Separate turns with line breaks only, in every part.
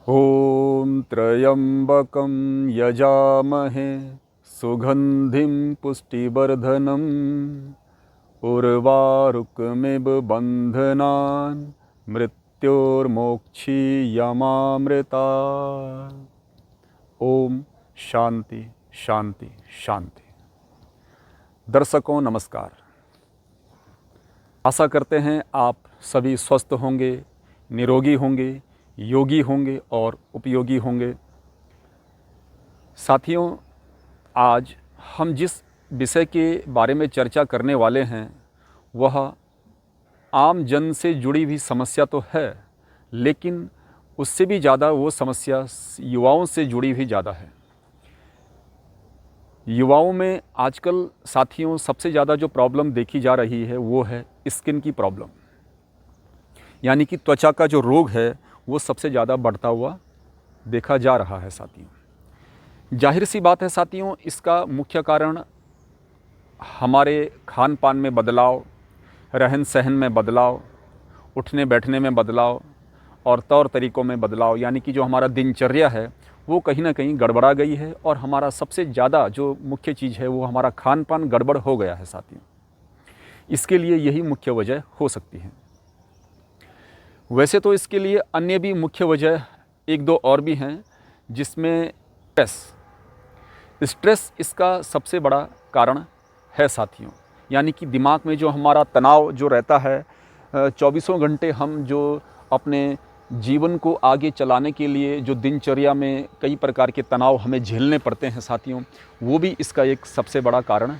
ॐ त्र्यम्बकं यजामहे सुगन्धिं पुष्टिवर्धनम् उर्वारुकमिव बन्धनान् मृत्योर्मोक्षीयमामृतात्। ओम शांति शांति शांति। दर्शकों नमस्कार। आशा करते हैं आप सभी स्वस्थ होंगे, निरोगी होंगे, योगी होंगे और उपयोगी होंगे। साथियों, आज हम जिस विषय के बारे में चर्चा करने वाले हैं वह आम जन से जुड़ी हुई समस्या तो है, लेकिन उससे भी ज़्यादा वो समस्या युवाओं से जुड़ी हुई ज़्यादा है। युवाओं में आजकल साथियों सबसे ज़्यादा जो प्रॉब्लम देखी जा रही है वो है स्किन की प्रॉब्लम, यानी कि त्वचा का जो रोग है वो सबसे ज़्यादा बढ़ता हुआ देखा जा रहा है। साथियों, जाहिर सी बात है साथियों, इसका मुख्य कारण हमारे खान पान में बदलाव, रहन सहन में बदलाव, उठने बैठने में बदलाव और तौर तरीक़ों में बदलाव, यानी कि जो हमारा दिनचर्या है वो कहीं ना कहीं गड़बड़ा गई है और हमारा सबसे ज़्यादा जो मुख्य चीज़ है वो हमारा खान पान गड़बड़ हो गया है। साथियों, इसके लिए यही मुख्य वजह हो सकती है। वैसे तो इसके लिए अन्य भी मुख्य वजह एक दो और भी हैं, जिसमें स्ट्रेस इसका सबसे बड़ा कारण है साथियों। यानी कि दिमाग में जो हमारा तनाव जो रहता है, 24 घंटे हम जो अपने जीवन को आगे चलाने के लिए जो दिनचर्या में कई प्रकार के तनाव हमें झेलने पड़ते हैं साथियों, वो भी इसका एक सबसे बड़ा कारण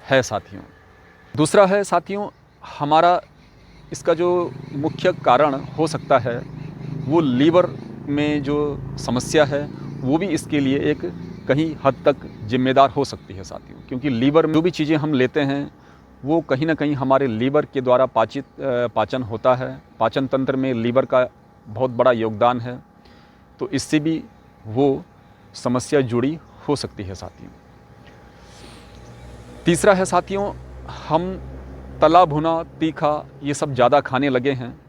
है साथियों। दूसरा है साथियों, हमारा इसका जो मुख्य कारण हो सकता है वो लीवर में जो समस्या है वो भी इसके लिए एक कहीं हद तक जिम्मेदार हो सकती है साथियों, क्योंकि लीवर में जो भी चीज़ें हम लेते हैं वो कहीं ना कहीं हमारे लीवर के द्वारा पाचन होता है। पाचन तंत्र में लीवर का बहुत बड़ा योगदान है, तो इससे भी वो समस्या जुड़ी हो सकती है साथियों। तीसरा है साथियों, हम तला भुना तीखा ये सब ज़्यादा खाने लगे हैं।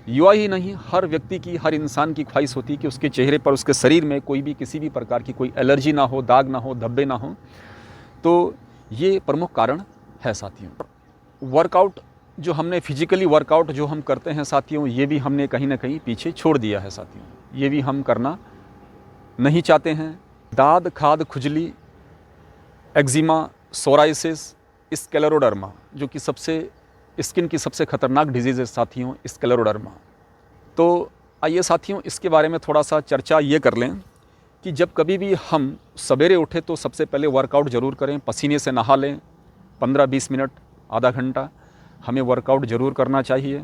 युवा ही नहीं, हर व्यक्ति की, हर इंसान की ख्वाहिश होती है कि उसके चेहरे पर, उसके शरीर में कोई भी किसी भी प्रकार की कोई एलर्जी ना हो, दाग ना हो, धब्बे ना हो। तो ये प्रमुख कारण है साथियों। वर्कआउट जो हमने फिजिकली वर्कआउट जो हम करते हैं साथियों, ये भी हमने कहीं ना कहीं पीछे छोड़ दिया है साथियों। ये भी हम करना नहीं चाहते हैं। दाद खाद खुजली, एक्जिमा, सोराइसिस, स्क्लेरोडर्मा जो कि सबसे स्किन की सबसे खतरनाक डिजीज़ है साथियों, स्क्लेरोडर्मा। तो आइए साथियों इसके बारे में थोड़ा सा चर्चा ये कर लें कि जब कभी भी हम सवेरे उठे तो सबसे पहले वर्कआउट ज़रूर करें, पसीने से नहा लें। 15-20 मिनट, आधा घंटा हमें वर्कआउट ज़रूर करना चाहिए।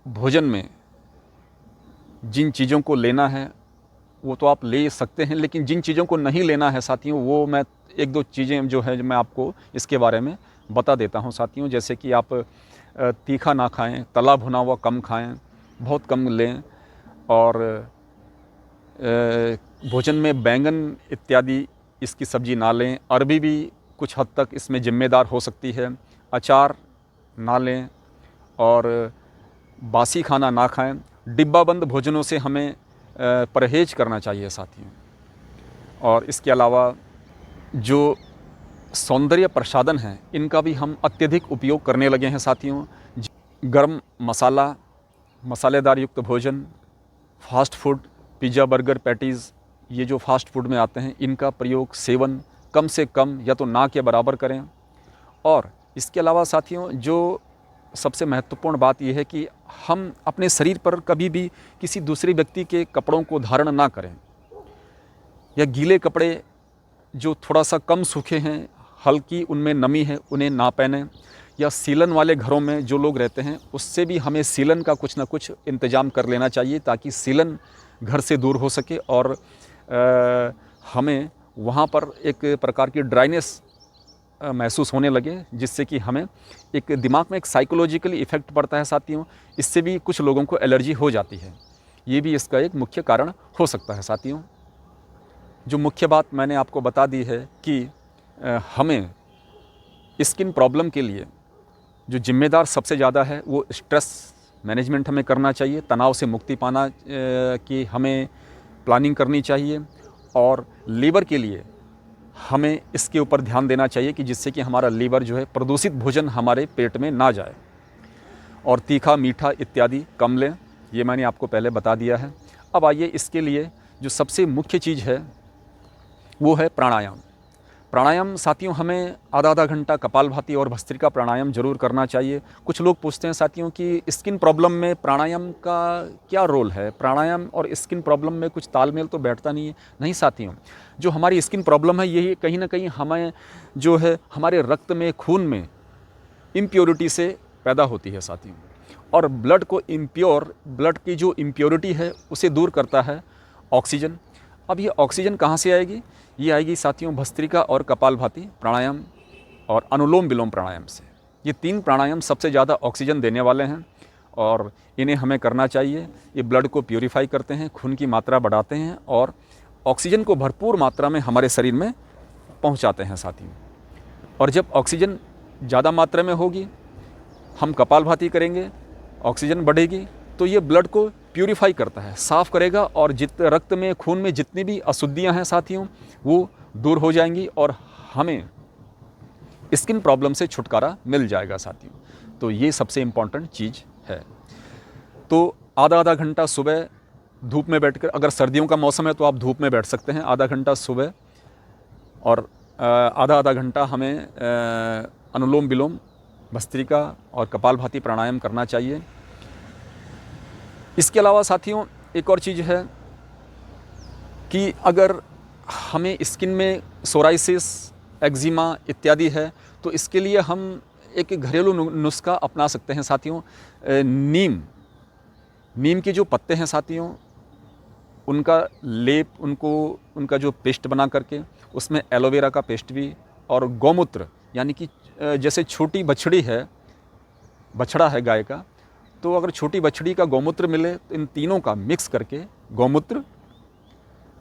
भोजन में जिन चीज़ों को लेना है वो तो आप ले सकते हैं, लेकिन जिन चीज़ों को नहीं लेना है साथियों, वो मैं एक दो चीज़ें जो है मैं आपको इसके बारे में बता देता हूं साथियों। जैसे कि आप तीखा ना खाएं, तला भुना हुआ कम खाएं, बहुत कम लें, और भोजन में बैंगन इत्यादि इसकी सब्ज़ी ना लें। अरबी भी कुछ हद तक इसमें ज़िम्मेदार हो सकती है। अचार ना लें और बासी खाना ना खाएं। डिब्बाबंद भोजनों से हमें परहेज़ करना चाहिए साथियों। और इसके अलावा जो सौंदर्य प्रसाधन हैं इनका भी हम अत्यधिक उपयोग करने लगे हैं साथियों। गर्म मसाला, मसालेदार युक्त भोजन, fast food, pizza, burger, patties, ये जो फास्ट फूड में आते हैं, इनका प्रयोग सेवन कम से कम या तो ना के बराबर करें। और इसके अलावा साथियों जो सबसे महत्वपूर्ण बात यह है कि हम अपने शरीर पर कभी भी किसी दूसरे व्यक्ति के कपड़ों को धारण ना करें, या गीले कपड़े जो थोड़ा सा कम सूखे हैं, हल्की उनमें नमी है, उन्हें ना पहनें। या सीलन वाले घरों में जो लोग रहते हैं उससे भी हमें सीलन का कुछ ना कुछ इंतज़ाम कर लेना चाहिए, ताकि सीलन घर से दूर हो सके और हमें वहाँ पर एक प्रकार की ड्राइनेस महसूस होने लगे, जिससे कि हमें एक दिमाग में एक साइकोलॉजिकल इफ़ेक्ट पड़ता है साथियों। इससे भी कुछ लोगों को एलर्जी हो जाती है। ये भी इसका एक मुख्य कारण हो सकता है साथियों। जो मुख्य बात मैंने आपको बता दी है कि हमें स्किन प्रॉब्लम के लिए जो जिम्मेदार सबसे ज़्यादा है वो स्ट्रेस मैनेजमेंट हमें करना चाहिए, तनाव से मुक्ति पाना की हमें प्लानिंग करनी चाहिए, और लीवर के लिए हमें इसके ऊपर ध्यान देना चाहिए कि जिससे कि हमारा लीवर जो है प्रदूषित भोजन हमारे पेट में ना जाए, और तीखा मीठा इत्यादि कम लें। ये मैंने आपको पहले बता दिया है। अब आइए इसके लिए जो सबसे मुख्य चीज़ है वो है प्राणायाम। प्राणायाम साथियों, हमें आधा घंटा कपालभाति और भस्त्रिका प्राणायाम जरूर करना चाहिए। कुछ लोग पूछते हैं साथियों कि स्किन प्रॉब्लम में प्राणायाम का क्या रोल है, प्राणायाम और स्किन प्रॉब्लम में कुछ तालमेल तो बैठता नहीं है। नहीं साथियों, जो हमारी स्किन प्रॉब्लम है यही कहीं ना कहीं हमें जो है हमारे रक्त में, खून में इम्प्योरिटी से पैदा होती है साथियों, और ब्लड को ब्लड की जो इम्प्योरिटी है उसे दूर करता है ऑक्सीजन। अब ये ऑक्सीजन कहाँ से आएगी? ये आएगी साथियों भस्त्रिका और कपालभाति प्राणायाम और अनुलोम विलोम प्राणायाम से। ये 3 प्राणायाम सबसे ज़्यादा ऑक्सीजन देने वाले हैं और इन्हें हमें करना चाहिए। ये ब्लड को प्यूरिफाई करते हैं, खून की मात्रा बढ़ाते हैं और ऑक्सीजन को भरपूर मात्रा में हमारे शरीर में पहुंचाते हैं साथियों। और जब ऑक्सीजन ज़्यादा मात्रा में होगी, हम कपालभाति करेंगे, ऑक्सीजन बढ़ेगी तो ये ब्लड को प्यूरिफाई करता है, साफ़ करेगा, और रक्त में, खून में जितनी भी अशुद्धियां हैं साथियों वो दूर हो जाएंगी और हमें स्किन प्रॉब्लम से छुटकारा मिल जाएगा साथियों। तो ये सबसे इम्पॉर्टेंट चीज़ है। तो आधा घंटा सुबह धूप में बैठकर, अगर सर्दियों का मौसम है तो आप धूप में बैठ सकते हैं आधा घंटा सुबह, और आधा घंटा हमें अनुलोम विलोम, भस्त्रिका और कपालभाति प्राणायाम करना चाहिए। इसके अलावा साथियों एक और चीज़ है कि अगर हमें स्किन में सोराइसिस, एक्जिमा इत्यादि है तो इसके लिए हम एक घरेलू नुस्खा अपना सकते हैं साथियों। नीम के जो पत्ते हैं साथियों उनका लेप, उनका जो पेस्ट बना करके उसमें एलोवेरा का पेस्ट भी, और गौमूत्र, यानी कि जैसे छोटी बछड़ा है गाय का, तो अगर छोटी बछड़ी का गौमूत्र मिले तो इन तीनों का मिक्स करके, गौमूत्र,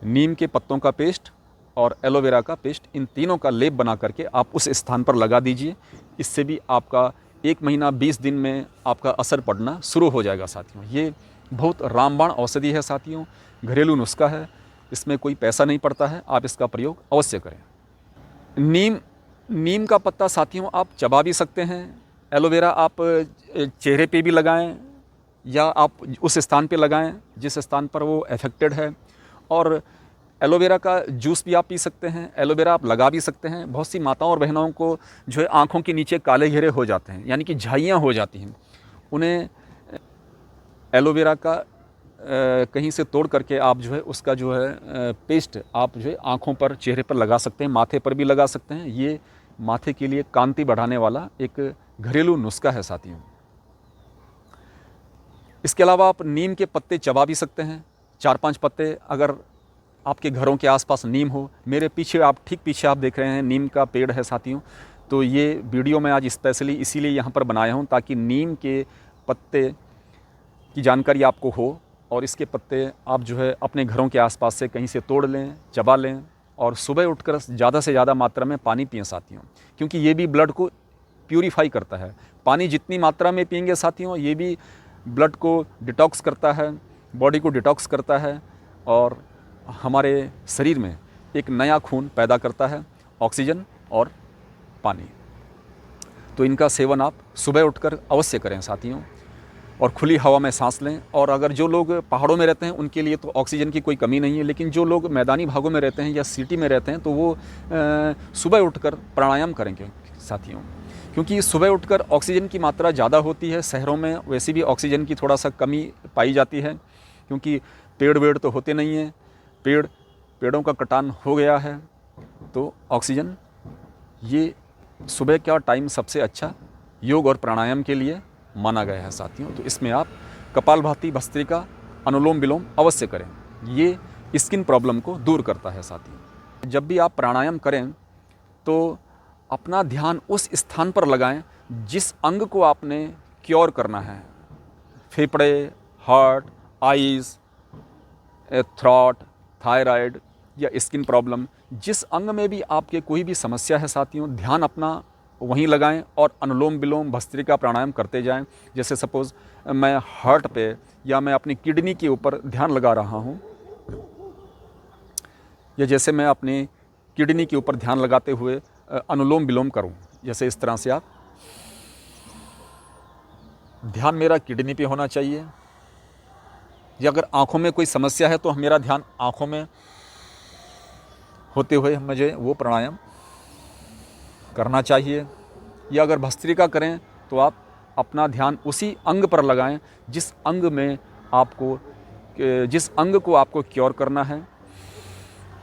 नीम के पत्तों का पेस्ट और एलोवेरा का पेस्ट, इन तीनों का लेप बना करके आप उस स्थान पर लगा दीजिए। इससे भी आपका 1 महीना 20 दिन में आपका असर पड़ना शुरू हो जाएगा साथियों। ये बहुत रामबाण औषधि है साथियों, घरेलू नुस्खा है, इसमें कोई पैसा नहीं पड़ता है, आप इसका प्रयोग अवश्य करें। नीम का पत्ता साथियों आप चबा भी सकते हैं, एलोवेरा आप चेहरे पे भी लगाएं या आप उस स्थान पे लगाएं जिस स्थान पर वो अफेक्टेड है, और एलोवेरा का जूस भी आप पी सकते हैं, एलोवेरा आप लगा भी सकते हैं। बहुत सी माताओं और बहनों को जो है आँखों के नीचे काले घेरे हो जाते हैं, यानी कि झाइयाँ हो जाती हैं, उन्हें एलोवेरा का कहीं से तोड़ करके आप जो है उसका जो है पेस्ट आप जो है आँखों पर, चेहरे पर लगा सकते हैं, माथे पर भी लगा सकते हैं। ये माथे के लिए कांति बढ़ाने वाला एक घरेलू नुस्खा है साथियों। इसके अलावा आप नीम के पत्ते चबा भी सकते हैं, 4-5 पत्ते। अगर आपके घरों के आसपास नीम हो, मेरे पीछे आप ठीक पीछे आप देख रहे हैं नीम का पेड़ है साथियों। तो ये वीडियो मैं आज स्पेशली इसीलिए यहाँ पर बनाया हूँ ताकि नीम के पत्ते की जानकारी आपको हो, और इसके पत्ते आप जो है अपने घरों के आसपास से कहीं से तोड़ लें, चबा लें, और सुबह उठकर ज़्यादा से ज़्यादा मात्रा में पानी पिएं साथियों, क्योंकि ये भी ब्लड को प्यूरिफाई करता है। पानी जितनी मात्रा में पिएंगे साथियों ये भी ब्लड को डिटॉक्स करता है, बॉडी को डिटॉक्स करता है, और हमारे शरीर में एक नया खून पैदा करता है, ऑक्सीजन और पानी। तो इनका सेवन आप सुबह उठकर अवश्य करें साथियों, और खुली हवा में सांस लें। और अगर जो लोग पहाड़ों में रहते हैं उनके लिए तो ऑक्सीजन की कोई कमी नहीं है, लेकिन जो लोग मैदानी भागों में रहते हैं या सिटी में रहते हैं तो वो सुबह उठकर प्राणायाम करेंगे साथियों, क्योंकि सुबह उठकर ऑक्सीजन की मात्रा ज़्यादा होती है। शहरों में वैसे भी ऑक्सीजन की थोड़ा सा कमी पाई जाती है, क्योंकि पेड़ तो होते नहीं हैं, पेड़ों का कटान हो गया है, तो ऑक्सीजन ये सुबह का टाइम सबसे अच्छा योग और प्राणायाम के लिए माना गया है साथियों। तो इसमें आप कपालभाति, भस्त्रिका, अनुलोम विलोम अवश्य करें, ये स्किन प्रॉब्लम को दूर करता है साथियों। जब भी आप प्राणायाम करें तो अपना ध्यान उस स्थान पर लगाएं जिस अंग को आपने क्योर करना है, फेफड़े, हार्ट, आईज, थ्रॉट, थायराइड या स्किन प्रॉब्लम, जिस अंग में भी आपके कोई भी समस्या है साथियों, ध्यान अपना वहीं लगाएं और अनुलोम विलोम, भस्त्रिका प्राणायाम करते जाएं। जैसे सपोज़ मैं हार्ट पे या मैं अपनी किडनी के ऊपर ध्यान लगा रहा हूँ, या जैसे मैं अपनी किडनी के ऊपर ध्यान लगाते हुए अनुलोम विलोम करूँ, जैसे इस तरह से आप ध्यान मेरा किडनी पे होना चाहिए। या अगर आँखों में कोई समस्या है तो मेरा ध्यान आँखों में होते हुए मुझे वो प्राणायाम करना चाहिए। या अगर भस्त्रिका करें तो आप अपना ध्यान उसी अंग पर लगाएं जिस अंग को आपको क्योर करना है।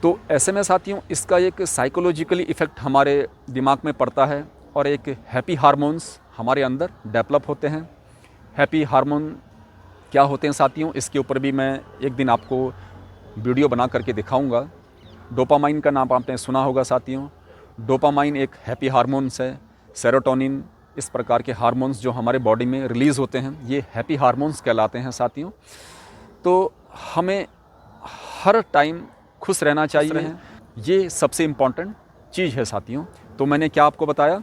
तो ऐसे में साथियों इसका एक साइकोलॉजिकली इफ़ेक्ट हमारे दिमाग में पड़ता है और एक हैप्पी हार्मोन्स हमारे अंदर डेवलप होते हैं। हैप्पी हार्मोन क्या होते हैं साथियों, इसके ऊपर भी मैं एक दिन आपको वीडियो बना करके दिखाऊंगा। डोपामाइन का नाम आपने सुना होगा साथियों। डोपामाइन एक हैप्पी हार्मोन्स है। सेरोटोनिन, इस प्रकार के हार्मोन्स जो हमारे बॉडी में रिलीज़ होते हैं, ये हैप्पी हार्मोन्स कहलाते हैं साथियों। तो हमें हर टाइम खुश रहना चाहिए, ये सबसे इम्पॉर्टेंट चीज़ है साथियों। तो मैंने क्या आपको बताया,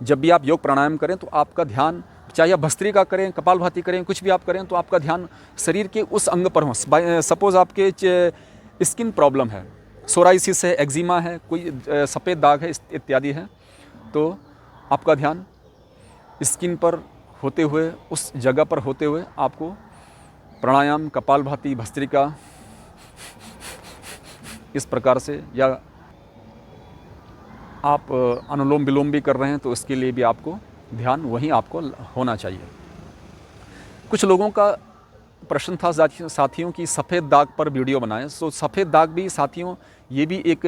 जब भी आप योग प्राणायाम करें तो आपका ध्यान, चाहे आप भस्त्रिका करें, कपालभाति करें, कुछ भी आप करें, तो आपका ध्यान शरीर के उस अंग पर हो। सपोज़ आपके स्किन प्रॉब्लम है, सोराइसिस है, एक्जिमा है, कोई सफ़ेद दाग है इत्यादि है, तो आपका ध्यान स्किन पर होते हुए, उस जगह पर होते हुए आपको प्राणायाम, कपालभाति, भस्त्रिका इस प्रकार से, या आप अनुलोम विलोम भी कर रहे हैं तो इसके लिए भी आपको ध्यान वहीं आपको होना चाहिए। कुछ लोगों का प्रश्न था साथियों की सफ़ेद दाग पर वीडियो बनाएं। तो सफ़ेद दाग भी साथियों ये भी एक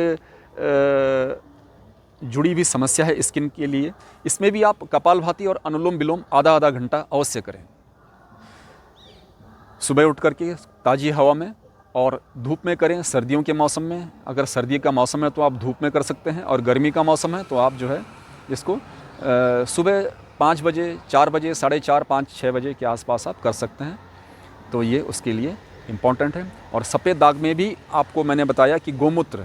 जुड़ी हुई समस्या है स्किन के लिए। इसमें भी आप कपालभाति और अनुलोम विलोम आधा आधा घंटा अवश्य करें। सुबह उठ करके ताज़ी हवा में और धूप में करें। सर्दियों के मौसम में, अगर सर्दी का मौसम है तो आप धूप में कर सकते हैं, और गर्मी का मौसम है तो आप जो है इसको सुबह 5 बजे, 4 बजे, 4:30, 5, 6 बजे के आसपास आप कर सकते हैं। तो ये उसके लिए इम्पॉर्टेंट है। और सफ़ेद दाग में भी आपको मैंने बताया कि गोमूत्र,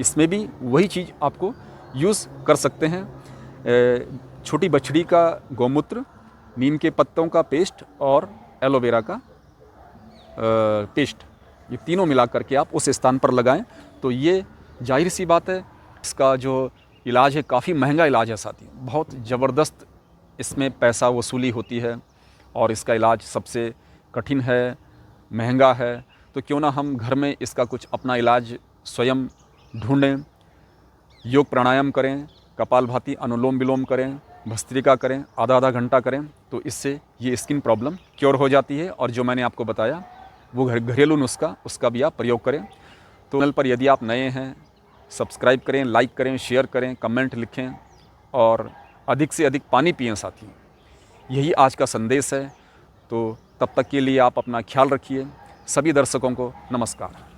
इसमें भी वही चीज़ आपको यूज़ कर सकते हैं। छोटी बछड़ी का गोमूत्र, नीम के पत्तों का पेस्ट और एलोवेरा का पेस्ट, ये तीनों मिला करके आप उस स्थान पर लगाएं। तो ये जाहिर सी बात है इसका जो इलाज है काफ़ी महंगा इलाज है साथियों, बहुत ज़बरदस्त इसमें पैसा वसूली होती है और इसका इलाज सबसे कठिन है, महंगा है। तो क्यों ना हम घर में इसका कुछ अपना इलाज स्वयं ढूंढें। योग प्राणायाम करें, कपालभाति, अनुलोम विलोम करें, भस्त्रिका करें, आधा आधा घंटा करें, तो इससे ये स्किन प्रॉब्लम क्योर हो जाती है। और जो मैंने आपको बताया वो घरेलू नुस्खा, उसका भी आप प्रयोग करें। तो चैनल पर यदि आप नए हैं, सब्सक्राइब करें, लाइक करें, शेयर करें, कमेंट लिखें और अधिक से अधिक पानी पिएं साथियों। यही आज का संदेश है। तो तब तक के लिए आप अपना ख्याल रखिए। सभी दर्शकों को नमस्कार।